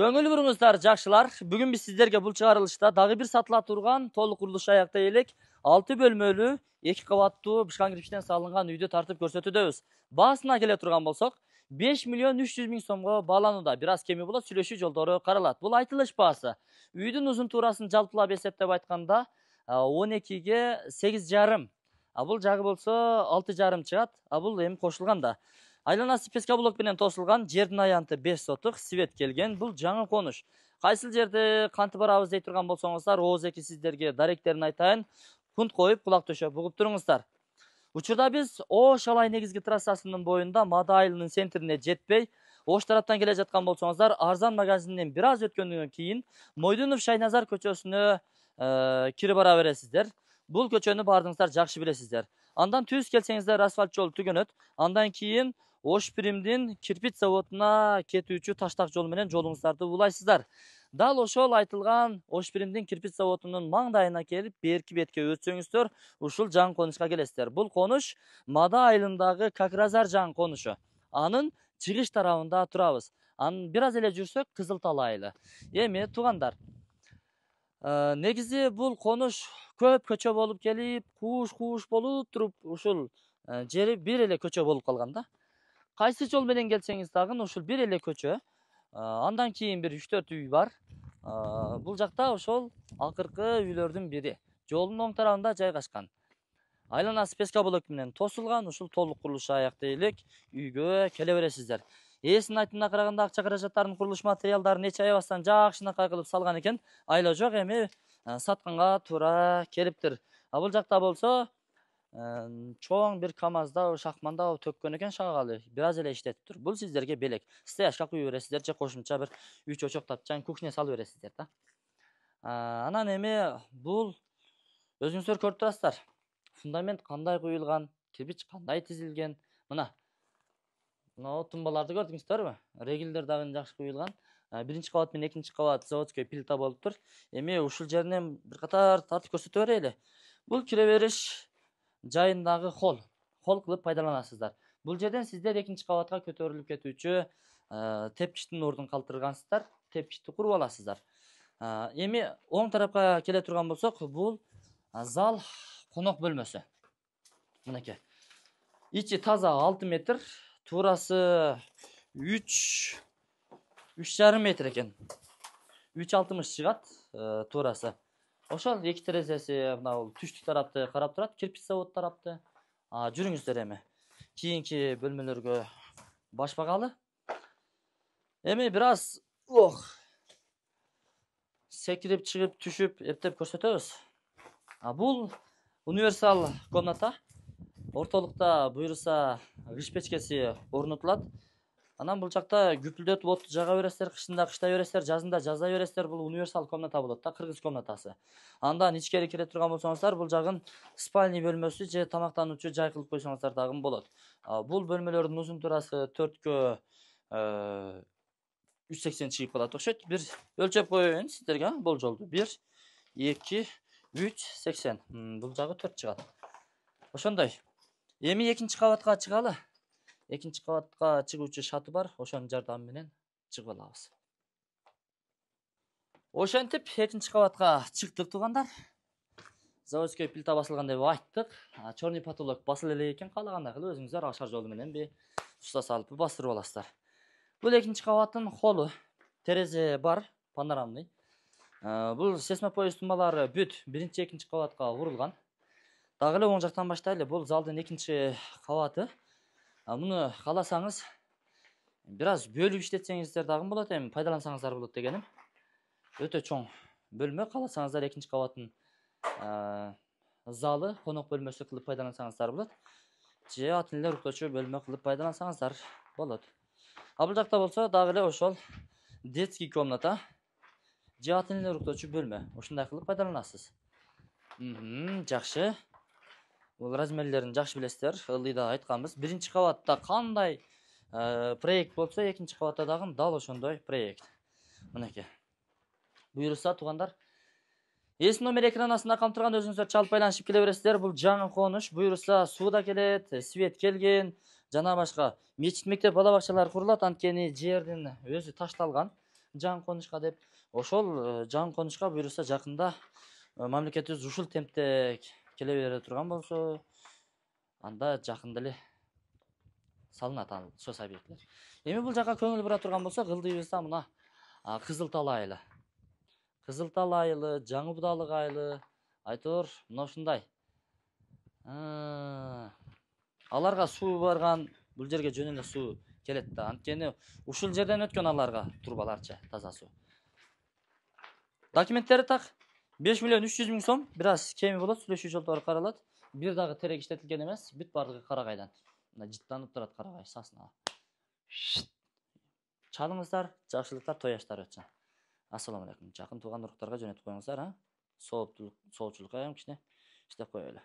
Көңүл буруңуздар жакшылар. Бүгүн биз сиздерге бул чыгарылышта дагы бир сатыла турган толук курулуш аяктай элек 6 бөлмөлүү 2 кабаттуу бышкан кирпичтен салынган үйдү тартып көрсөтүүдөбүз. Баасына келе турган болсок, 5 миллион 300 миң сомго бааланууда. Бир аз кеми болот, сүйлөшүү жолдору каралат. Бул айтылыш баасы. Үйдүн узун туурасын жалпылап эсептеп айтканда 12ге 8,5. Бул жагы болсо 6,5 чыгат. Бул эми кошулганда. Айланасы пескоблок менен тосулган, жердин аянты 5 сотук, свет келген. Бул жаңы конуш. Кайсыл жерде кантип барабыз дей турган болсоңуздар, оозеки сиздерге даректерин айтайын. Пункт коюп, кулак төшөп угуп туруңуздар. Учурда биз Ош Алай негизги трассасынын боюнда Мада айылынын центрине жетпей, Ош тараптан келе жаткан болсоңуздар, Арзан магазининен бир аз өткөндөн кийин Мойдунов Шайназар көчөсүнө кирип бара бересиздер. Бул көчөнү баардыгыңыздар жакшы билесиздер. Андан түз келсеңиздер асфальт жол түгөнөт. Андан кийин Ош Биримдин кирпич заводуна кетүүчү таштак жол менен жолуңуздарды улайсыздар. Дал ошол айтылган Ош Биримдин кирпич заводунун маңдайына келип, берки бетке өтсөңүздөр, ушул жаңы конушка келесиздер. Бул конуш Мада айылындагы Какразар жаңы конушу. Анын чыгыш тарабында турабыз. Анын бир аз эле жүрсөк Кызыл Тал айылы. Эми туугандар, негизи бул конуш көп көчө болуп келип, кууш болуп туруп, ушул жери бир эле көчө болуп калган да. Кайсы жол менен келсеңиз дагы ушул бир эле көчө. Андан кийин бир 3-4 үй бар. Бул жакта ошол акыркы үйлөрдүн бири. Жолдун оң тарабында жайгашкан. Айланасы пескоблок менен тосулган, ушул толук курулуш аяктай элек үйгө келе бересиздер. Ээсинин айтымына караганда акча каражаттарын, курулуш материалдарын эч аябастан жакшынакай кылып салган экен. Айла жок, эми сатканга туура келиптир. Бул жакта болсо чоң бир КамАЗда шахманда төккөн экен шагалы. Бир аз эле иштетип тур. Бул сиздерге белек. Стоячка куй бересиздер, же кошумча бир 3 очок тапчан кухня салып бересиздер да. Анан эми бул өзүңүздөр көрүп турасыздар. Фундамент кандай куюлган, кирпич кандай тизилген. Мына тумбаларды көрдүңүздөрбү? Регелдер дагы жакшы куюлган. Биринчи кабат менен экинчи кабат заводской плита болуп тур. Эми ушул жеринен бир катар тартып көрсөтө берели. Бул кире бериш жайындагы холл кылып пайдаланасыздар. Бул жерден сиздер экинчи кабатка көтөрүлүп кетүүчү тепкичтин ордун калтыргансыздар, тепкичти куруп аласыздар. Эми оң тарапка келе турган болсок, бул зал конок бөлмөсү. Мынакей. Ичи таза 6 метр, туурасы 3,5 метр экен. 3,60 чыгат туурасы. Ошол эки терезеси мына бул түштүк тарапты карап турат, кирпич завод тарапты. Жүрүңүздөр эми кийинки бөлмөлөргө башпагалы. Эми бир аз секирип чыгып түшүп эптеп көрсөтөбүз. Бул универсал комната. Ортолукта буюрса кыш печкеси орнотулат. Анан бул жакта күпүлдөтүп отту жага бересиздер, кышында кыштай бересиздер, жазында жаза бересиздер. Бул универсал комната болот да, кыргыз комнатасы. Андан ичкери кире турган болсоңуздар, бул жагын спальный бөлмөсү же тамактануучу жай кылып койсоңуздар дагы болот. Бул бөлмөлөрдүн узун туурасы 4кө 380 чыгып калат окшойт. Бир өлчөп коеюн сиздерге, болжолду. 1, 2, 3, 80. Бул жагы 4 чыгат. Ошондой. Эми экинчи кабатка чыгалы. Экинчи кабатка чыгуучу шаты бар, ошонун жардамы менен чыгып алабыз. Ошентип экинчи кабатка чыктык туугандар. Заводской плита басылган деп айттык. Чорный потолок басыла элек экен, каалагандай кылып өзүңүздөр ашар жолу менен уста салып бастырып аласыздар. Бул экинчи кабаттын холлу. Терезе бар, панорамный. Бул сейсмопояс тумбалары бүт биринчи, экинчи кабатка курулган. Дагы эле оң жактан баштайлы. Бул залдын экинчи кабаты. Муну кааласаңыз бир аз бөлүп иштетсеңиздер дагы болот, эми пайдалансаңыздар болот дегеним. Өтө чоң бөлмө, кааласаңыздар экинчи кабаттын залы, конок бөлмөсү кылып пайдалансаңыздар болот. Же атын эле уктоочу бөлмө кылып пайдалансаңыздар болот. Бул жакта болсо дагы эле ошол детский комната же атын эле уктоочу бөлмө. Ушундай кылып пайдаланасыз. Жакшы. Бул размерлерин жакшы билесиздер, ылдыйда айтканбыз. Биринчи кабатта кандай проект болсо, экинчи кабатта дагы дал ошондой проект. Мынакей. Буюрса туугандар, эс номер экранасында камтырган өзүңүздөр чалып байланышып келе бересиздер. Бул жаңы конуш, буюрса суу да келет, свет келген, жана башка мечит, мектеп, бала бакчалар курулат. Анткени жердин өзү ташталган. жаңы конушка деп. Ошол жаңы конушка буюрса жакында мамлекетибиз ушул темпте келе бере турган болсо, анда жакында эле салынат ошол объекттер. Эми бул жака көңүл бура турган болсо, кылдыйбызда мына Кызыл Тал айылы. Кызыл Тал айылы, Жаңы Будалык айылы, айтор мына ушундай. Аларга суу барган, бул жерге жөн эле суу келет да. Анткени ушул жерден өткөн аларга турбаларчы таза суу. Документтери так 5 миллион 300 миң сом, бир аз кеми болот, сүйлөшүү жолдору каралат. Бир дагы терек иштетилген эмес, бүт бардыгы карагайдан. Мына жыттанып турат карагай сасына. Чалыңыздар, жакшылыктар, той аштары өтсүн. Ассаламу алейкум. Жакын тууган уруктарга жөнөтүп коюңуздар, соопчулукка кичине иштеп коелу.